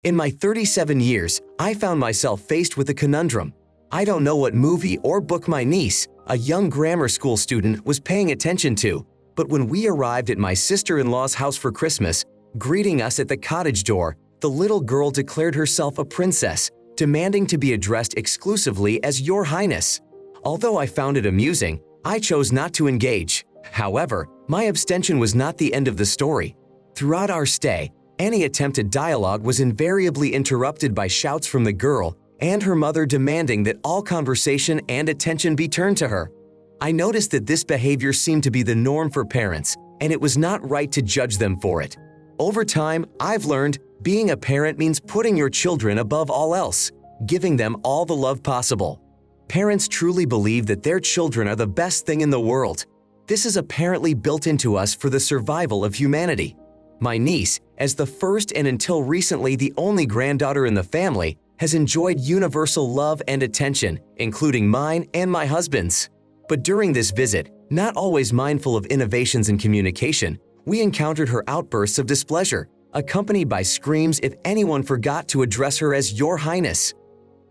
In my 37 years, I found myself faced with a conundrum. I don't know what movie or book my niece, a young grammar school student, was paying attention to, but when we arrived at my sister-in-law's house for Christmas, greeting us at the cottage door, the little girl declared herself a princess, demanding to be addressed exclusively as Your Highness. Although I found it amusing, I chose not to engage. However, my abstention was not the end of the story. Throughout our stay, any attempt at dialogue was invariably interrupted by shouts from the girl and her mother demanding that all conversation and attention be turned to her. I noticed that this behavior seemed to be the norm for parents, and it was not right to judge them for it. Over time, I've learned being a parent means putting your children above all else, giving them all the love possible. Parents truly believe that their children are the best thing in the world. This is apparently built into us for the survival of humanity. My niece, as the first and until recently the only granddaughter in the family, has enjoyed universal love and attention, including mine and my husband's. But during this visit, not always mindful of innovations in communication, we encountered her outbursts of displeasure, accompanied by screams if anyone forgot to address her as Your Highness.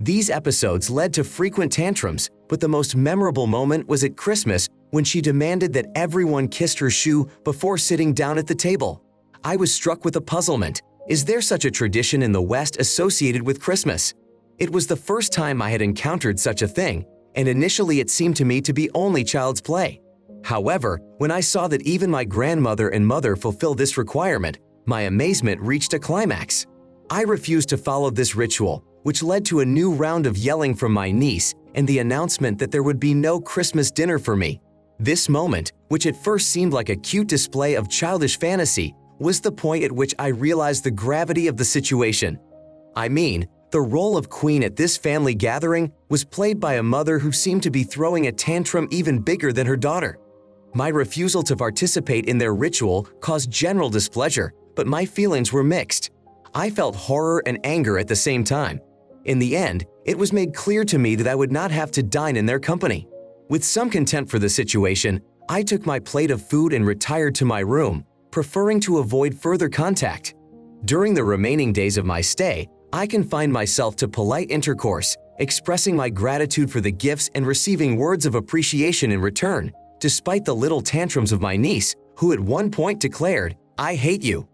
These episodes led to frequent tantrums, but the most memorable moment was at Christmas when she demanded that everyone kissed her shoe before sitting down at the table. I was struck with a puzzlement. Is there such a tradition in the West associated with Christmas? It was the first time I had encountered such a thing, and initially it seemed to me to be only child's play. However, when I saw that even my grandmother and mother fulfill this requirement, my amazement reached a climax. I refused to follow this ritual, which led to a new round of yelling from my niece and the announcement that there would be no Christmas dinner for me. This moment, which at first seemed like a cute display of childish fantasy, was the point at which I realized the gravity of the situation. I mean, the role of queen at this family gathering was played by a mother who seemed to be throwing a tantrum even bigger than her daughter. My refusal to participate in their ritual caused general displeasure, but my feelings were mixed. I felt horror and anger at the same time. In the end, it was made clear to me that I would not have to dine in their company. With some contempt for the situation, I took my plate of food and retired to my room, preferring to avoid further contact. During the remaining days of my stay, I confined myself to polite intercourse, expressing my gratitude for the gifts and receiving words of appreciation in return, despite the little tantrums of my niece, who at one point declared, "I hate you."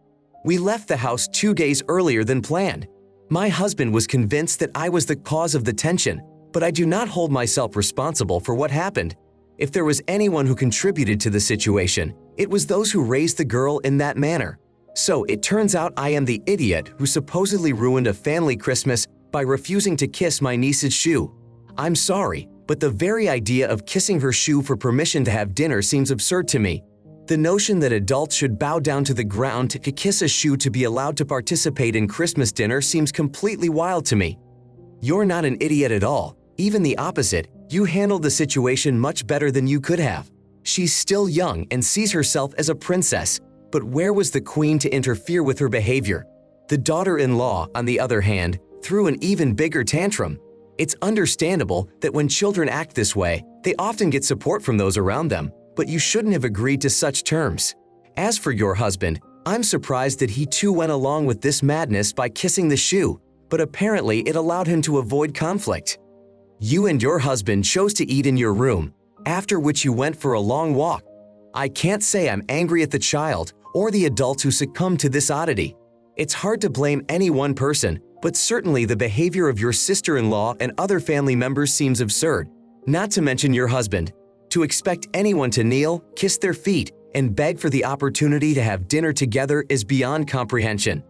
We left the house 2 days earlier than planned. My husband was convinced that I was the cause of the tension, but I do not hold myself responsible for what happened. If there was anyone who contributed to the situation, it was those who raised the girl in that manner. So it turns out I am the idiot who supposedly ruined a family Christmas by refusing to kiss my niece's shoe. I'm sorry, but the very idea of kissing her shoe for permission to have dinner seems absurd to me. The notion that adults should bow down to the ground to kiss a shoe to be allowed to participate in Christmas dinner seems completely wild to me. You're not an idiot at all. Even the opposite, you handled the situation much better than you could have. She's still young and sees herself as a princess, but where was the queen to interfere with her behavior? The daughter-in-law, on the other hand, threw an even bigger tantrum. It's understandable that when children act this way, they often get support from those around them, but you shouldn't have agreed to such terms. As for your husband, I'm surprised that he too went along with this madness by kissing the shoe, but apparently it allowed him to avoid conflict. You and your husband chose to eat in your room, after which you went for a long walk. I can't say I'm angry at the child or the adults who succumbed to this oddity. It's hard to blame any one person, but certainly the behavior of your sister-in-law and other family members seems absurd, not to mention your husband. To expect anyone to kneel, kiss their feet, and beg for the opportunity to have dinner together is beyond comprehension.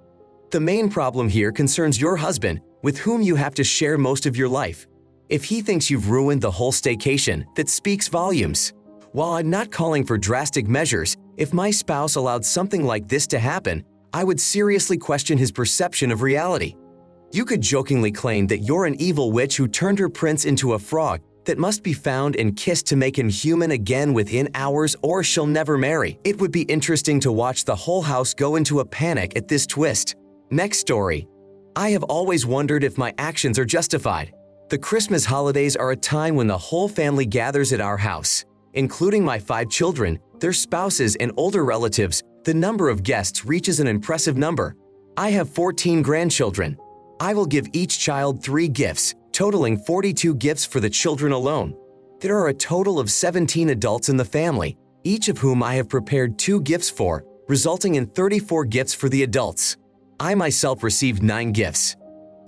The main problem here concerns your husband, with whom you have to share most of your life. If he thinks you've ruined the whole staycation, that speaks volumes. While I'm not calling for drastic measures, if my spouse allowed something like this to happen, I would seriously question his perception of reality. You could jokingly claim that you're an evil witch who turned her prince into a frog that must be found and kissed to make him human again within hours, or she'll never marry. It would be interesting to watch the whole house go into a panic at this twist. Next story. I have always wondered if my actions are justified. The Christmas holidays are a time when the whole family gathers at our house, including my 5 children, their spouses, and older relatives. The number of guests reaches an impressive number. I have 14 grandchildren. I will give each child 3 gifts, totaling 42 gifts for the children alone. There are a total of 17 adults in the family, each of whom I have prepared 2 gifts for, resulting in 34 gifts for the adults. I myself received 9 gifts.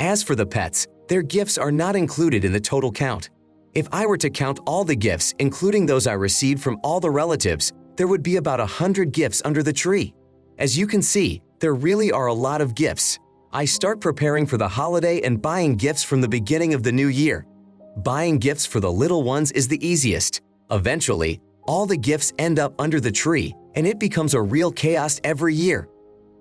As for the pets, their gifts are not included in the total count. If I were to count all the gifts, including those I received from all the relatives, there would be about 100 gifts under the tree. As you can see, there really are a lot of gifts. I start preparing for the holiday and buying gifts from the beginning of the new year. Buying gifts for the little ones is the easiest. Eventually, all the gifts end up under the tree, and it becomes a real chaos every year.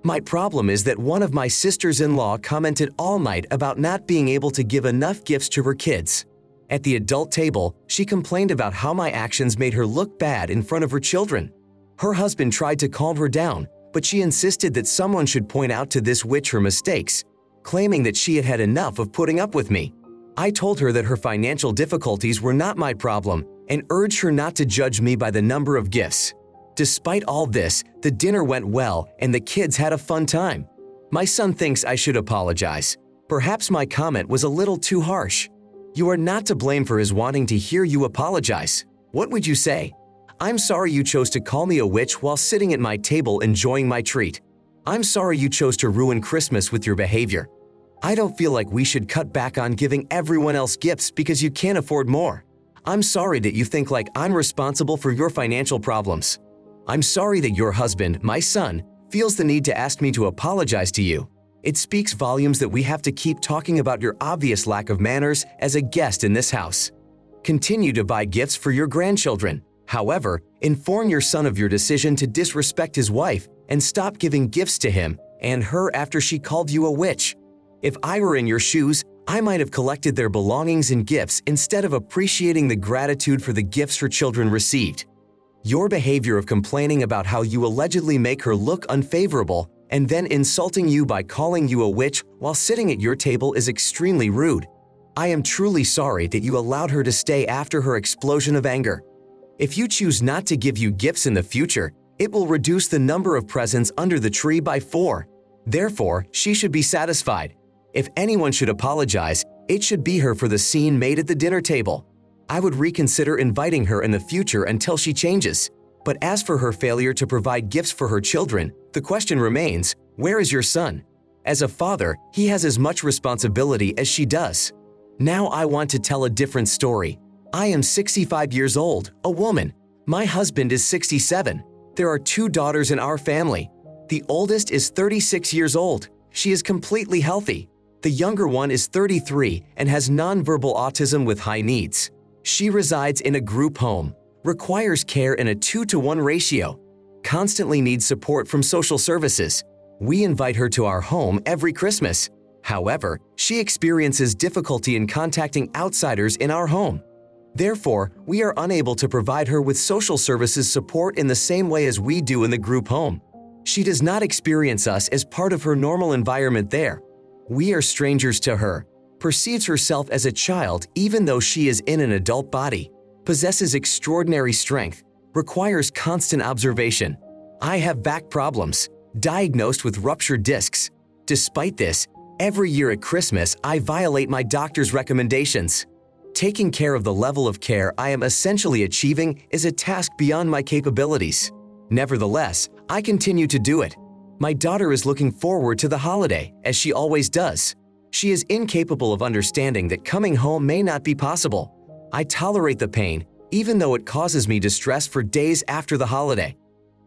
My problem is that one of my sisters-in-law commented all night about not being able to give enough gifts to her kids. At the adult table, she complained about how my actions made her look bad in front of her children. Her husband tried to calm her down, but she insisted that someone should point out to this witch her mistakes, claiming that she had had enough of putting up with me. I told her that her financial difficulties were not my problem and urged her not to judge me by the number of gifts. Despite all this, the dinner went well and the kids had a fun time. My son thinks I should apologize. Perhaps my comment was a little too harsh. You are not to blame for his wanting to hear you apologize. What would you say? I'm sorry you chose to call me a witch while sitting at my table enjoying my treat. I'm sorry you chose to ruin Christmas with your behavior. I don't feel like we should cut back on giving everyone else gifts because you can't afford more. I'm sorry that you think like I'm responsible for your financial problems. I'm sorry that your husband, my son, feels the need to ask me to apologize to you. It speaks volumes that we have to keep talking about your obvious lack of manners as a guest in this house. Continue to buy gifts for your grandchildren. However, inform your son of your decision to disrespect his wife and stop giving gifts to him and her after she called you a witch. If I were in your shoes, I might have collected their belongings and gifts instead of appreciating the gratitude for the gifts her children received. Your behavior of complaining about how you allegedly make her look unfavorable and then insulting you by calling you a witch while sitting at your table is extremely rude. I am truly sorry that you allowed her to stay after her explosion of anger. If you choose not to give you gifts in the future, it will reduce the number of presents under the tree by 4. Therefore, she should be satisfied. If anyone should apologize, it should be her for the scene made at the dinner table. I would reconsider inviting her in the future until she changes. But as for her failure to provide gifts for her children, the question remains, where is your son? As a father, he has as much responsibility as she does. Now I want to tell a different story. I am 65 years old, a woman. My husband is 67. There are 2 daughters in our family. The oldest is 36 years old. She is completely healthy. The younger one is 33 and has nonverbal autism with high needs. She resides in a group home, requires care in a 2-to-1 ratio, constantly needs support from social services. We invite her to our home every Christmas. However, she experiences difficulty in contacting outsiders in our home. Therefore, we are unable to provide her with social services support in the same way as we do in the group home. She does not experience us as part of her normal environment there. We are strangers to her, perceives herself as a child even though she is in an adult body, possesses extraordinary strength, requires constant observation. I have back problems, diagnosed with ruptured discs. Despite this, every year at Christmas I violate my doctor's recommendations. Taking care of the level of care I am essentially achieving is a task beyond my capabilities. Nevertheless, I continue to do it. My daughter is looking forward to the holiday, as she always does. She is incapable of understanding that coming home may not be possible. I tolerate the pain, even though it causes me distress for days after the holiday.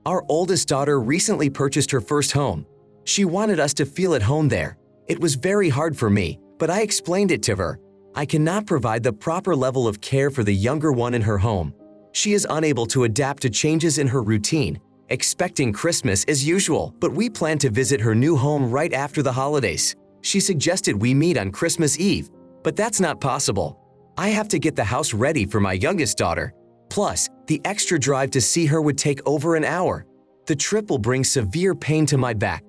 Our oldest daughter recently purchased her first home. She wanted us to feel at home there. It was very hard for me, but I explained it to her. I cannot provide the proper level of care for the younger one in her home. She is unable to adapt to changes in her routine, expecting Christmas as usual, but we plan to visit her new home right after the holidays. She suggested we meet on Christmas Eve, but that's not possible. I have to get the house ready for my youngest daughter. Plus, the extra drive to see her would take over an hour. The trip will bring severe pain to my back.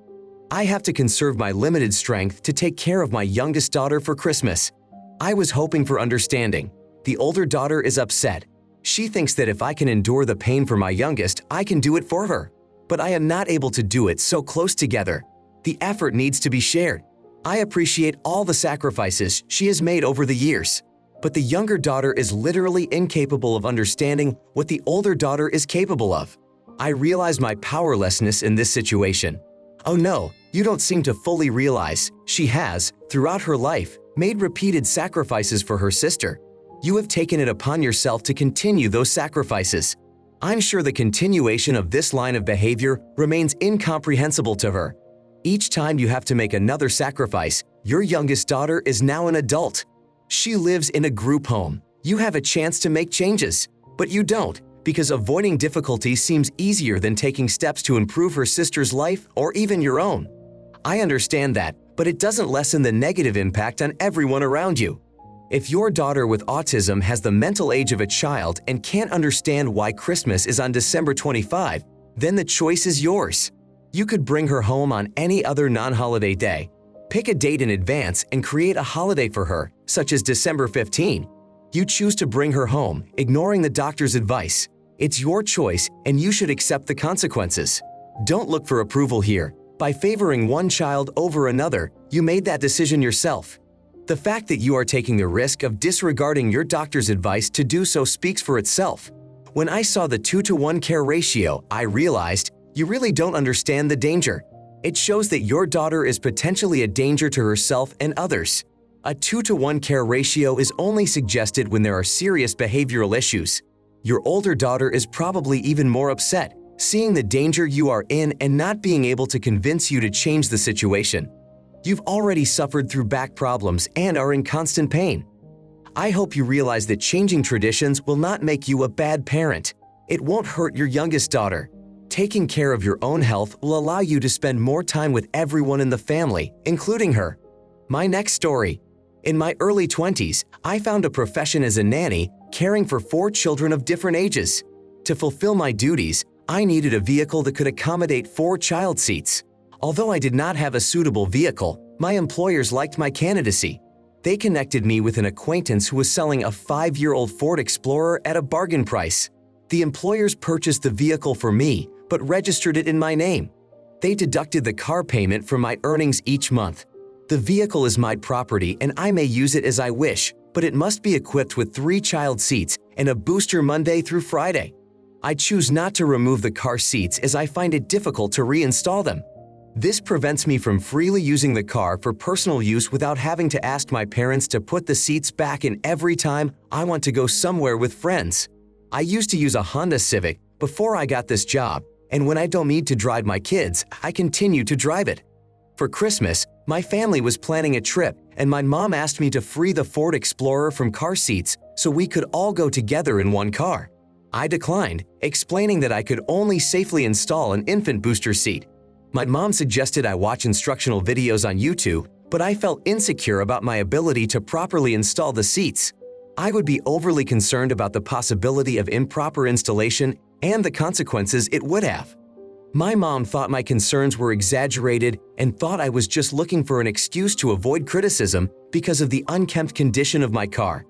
I have to conserve my limited strength to take care of my youngest daughter for Christmas. I was hoping for understanding. The older daughter is upset. She thinks that if I can endure the pain for my youngest, I can do it for her. But I am not able to do it so close together. The effort needs to be shared. I appreciate all the sacrifices she has made over the years. But the younger daughter is literally incapable of understanding what the older daughter is capable of. I realize my powerlessness in this situation. Oh no, you don't seem to fully realize she has, throughout her life, made repeated sacrifices for her sister. You have taken it upon yourself to continue those sacrifices. I'm sure the continuation of this line of behavior remains incomprehensible to her. Each time you have to make another sacrifice, your youngest daughter is now an adult. She lives in a group home. You have a chance to make changes, but you don't, because avoiding difficulties seems easier than taking steps to improve her sister's life or even your own. I understand that, but it doesn't lessen the negative impact on everyone around you. If your daughter with autism has the mental age of a child and can't understand why Christmas is on December 25, then the choice is yours. You could bring her home on any other non-holiday day. Pick a date in advance and create a holiday for her, such as December 15. You choose to bring her home, ignoring the doctor's advice. It's your choice, and you should accept the consequences. Don't look for approval here. By favoring one child over another, you made that decision yourself. The fact that you are taking the risk of disregarding your doctor's advice to do so speaks for itself. When I saw the 2-to-1 care ratio, I realized you really don't understand the danger. It shows that your daughter is potentially a danger to herself and others. A 2-to-1 care ratio is only suggested when there are serious behavioral issues. Your older daughter is probably even more upset, seeing the danger you are in and not being able to convince you to change the situation. You've already suffered through back problems and are in constant pain. I hope you realize that changing traditions will not make you a bad parent. It won't hurt your youngest daughter. Taking care of your own health will allow you to spend more time with everyone in the family, including her. My next story. In my early 20s, I found a profession as a nanny, caring for 4 children of different ages. To fulfill my duties, I needed a vehicle that could accommodate 4 child seats. Although I did not have a suitable vehicle, my employers liked my candidacy. They connected me with an acquaintance who was selling a 5-year-old Ford Explorer at a bargain price. The employers purchased the vehicle for me, but registered it in my name. They deducted the car payment from my earnings each month. The vehicle is my property and I may use it as I wish, but it must be equipped with 3 child seats and a booster Monday through Friday. I choose not to remove the car seats as I find it difficult to reinstall them. This prevents me from freely using the car for personal use without having to ask my parents to put the seats back in every time I want to go somewhere with friends. I used to use a Honda Civic before I got this job, and when I don't need to drive my kids, I continue to drive it. For Christmas, my family was planning a trip, and my mom asked me to free the Ford Explorer from car seats so we could all go together in one car. I declined, explaining that I could only safely install an infant booster seat. My mom suggested I watch instructional videos on YouTube, but I felt insecure about my ability to properly install the seats. I would be overly concerned about the possibility of improper installation and the consequences it would have. My mom thought my concerns were exaggerated and thought I was just looking for an excuse to avoid criticism because of the unkempt condition of my car.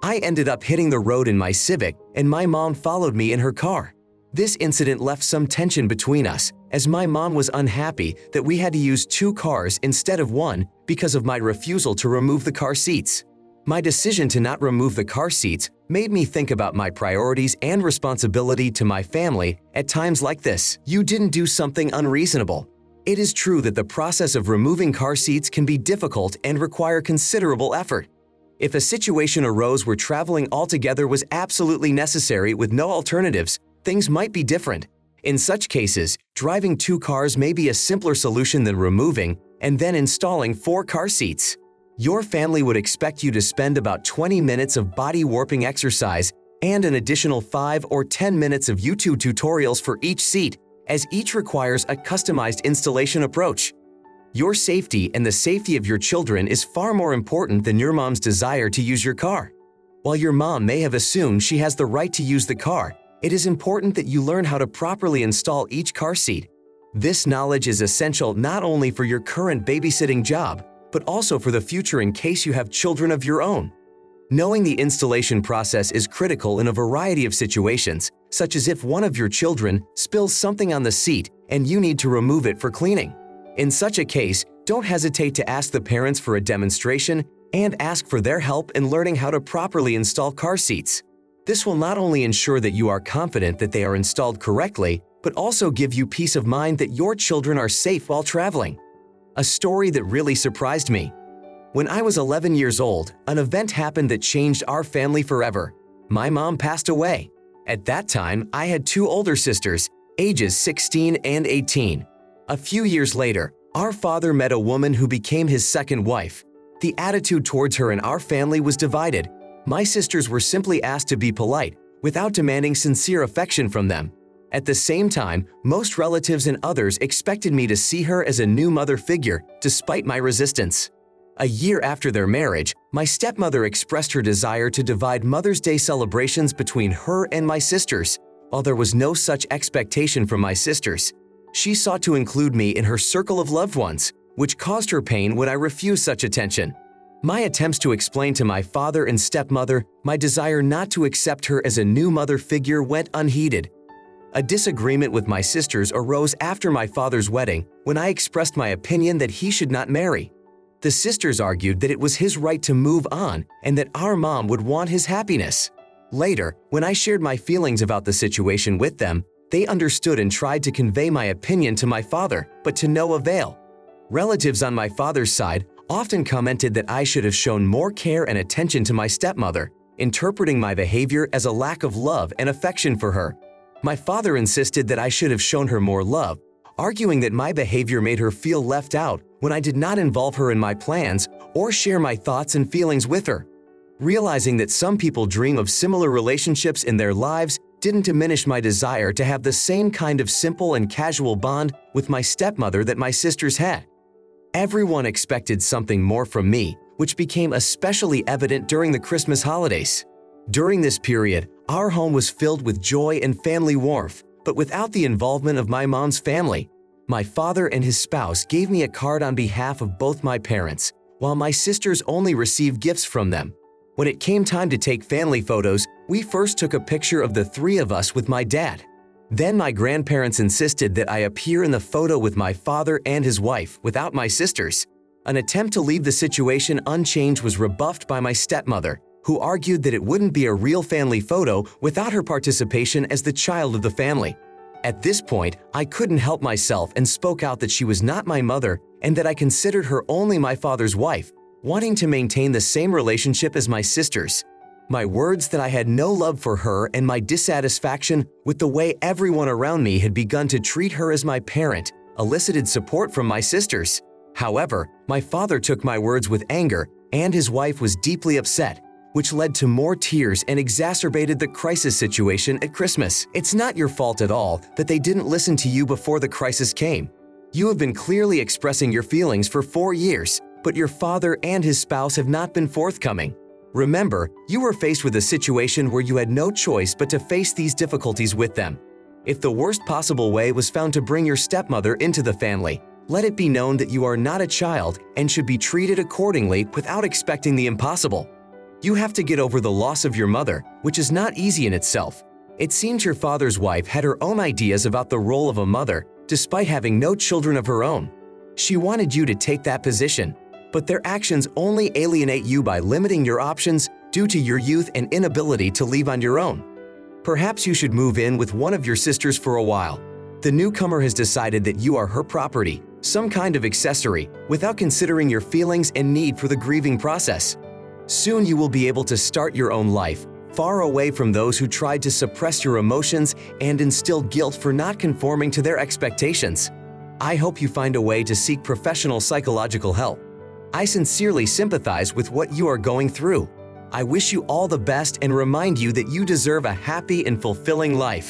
I ended up hitting the road in my Civic, and my mom followed me in her car. This incident left some tension between us, as my mom was unhappy that we had to use 2 cars instead of 1 because of my refusal to remove the car seats. My decision to not remove the car seats made me think about my priorities and responsibility to my family at times like this. You didn't do something unreasonable. It is true that the process of removing car seats can be difficult and require considerable effort. If a situation arose where traveling altogether was absolutely necessary with no alternatives, things might be different. In such cases, driving 2 cars may be a simpler solution than removing and then installing 4 car seats. Your family would expect you to spend about 20 minutes of body warping exercise and an additional 5 or 10 minutes of YouTube tutorials for each seat, as each requires a customized installation approach. Your safety and the safety of your children is far more important than your mom's desire to use your car. While your mom may have assumed she has the right to use the car, it is important that you learn how to properly install each car seat. This knowledge is essential not only for your current babysitting job, but also for the future in case you have children of your own. Knowing the installation process is critical in a variety of situations, such as if one of your children spills something on the seat and you need to remove it for cleaning. In such a case, don't hesitate to ask the parents for a demonstration and ask for their help in learning how to properly install car seats. This will not only ensure that you are confident that they are installed correctly, but also give you peace of mind that your children are safe while traveling. A story that really surprised me. When I was 11 years old, an event happened that changed our family forever. My mom passed away. At that time, I had two older sisters, ages 16 and 18. A few years later, our father met a woman who became his second wife. The attitude towards her in our family was divided. My sisters were simply asked to be polite, without demanding sincere affection from them. At the same time, most relatives and others expected me to see her as a new mother figure, despite my resistance. A year after their marriage, my stepmother expressed her desire to divide Mother's Day celebrations between her and my sisters. While there was no such expectation from my sisters, she sought to include me in her circle of loved ones, which caused her pain when I refused such attention. My attempts to explain to my father and stepmother my desire not to accept her as a new mother figure went unheeded. A disagreement with my sisters arose after my father's wedding when I expressed my opinion that he should not marry. The sisters argued that it was his right to move on and that our mom would want his happiness. Later, when I shared my feelings about the situation with them, they understood and tried to convey my opinion to my father, but to no avail. Relatives on my father's side often commented that I should have shown more care and attention to my stepmother, interpreting my behavior as a lack of love and affection for her. My father insisted that I should have shown her more love, arguing that my behavior made her feel left out when I did not involve her in my plans or share my thoughts and feelings with her. Realizing that some people dream of similar relationships in their lives didn't diminish my desire to have the same kind of simple and casual bond with my stepmother that my sisters had. Everyone expected something more from me, which became especially evident during the Christmas holidays. During this period, our home was filled with joy and family warmth, but without the involvement of my mom's family. My father and his spouse gave me a card on behalf of both my parents, while my sisters only received gifts from them. When it came time to take family photos, we first took a picture of the three of us with my dad. Then my grandparents insisted that I appear in the photo with my father and his wife without my sisters. An attempt to leave the situation unchanged was rebuffed by my stepmother, who argued that it wouldn't be a real family photo without her participation as the child of the family. At this point, I couldn't help myself and spoke out that she was not my mother and that I considered her only my father's wife, wanting to maintain the same relationship as my sisters. My words that I had no love for her and my dissatisfaction with the way everyone around me had begun to treat her as my parent elicited support from my sisters. However, my father took my words with anger and his wife was deeply upset, which led to more tears and exacerbated the crisis situation at Christmas. It's not your fault at all that they didn't listen to you before the crisis came. You have been clearly expressing your feelings for 4 years, but your father and his spouse have not been forthcoming. Remember, you were faced with a situation where you had no choice but to face these difficulties with them. If the worst possible way was found to bring your stepmother into the family, let it be known that you are not a child and should be treated accordingly without expecting the impossible. You have to get over the loss of your mother, which is not easy in itself. It seems your father's wife had her own ideas about the role of a mother, despite having no children of her own. She wanted you to take that position, but their actions only alienate you by limiting your options due to your youth and inability to leave on your own. Perhaps you should move in with one of your sisters for a while. The newcomer has decided that you are her property, some kind of accessory, without considering your feelings and need for the grieving process. Soon you will be able to start your own life, far away from those who tried to suppress your emotions and instill guilt for not conforming to their expectations. I hope you find a way to seek professional psychological help. I sincerely sympathize with what you are going through. I wish you all the best and remind you that you deserve a happy and fulfilling life.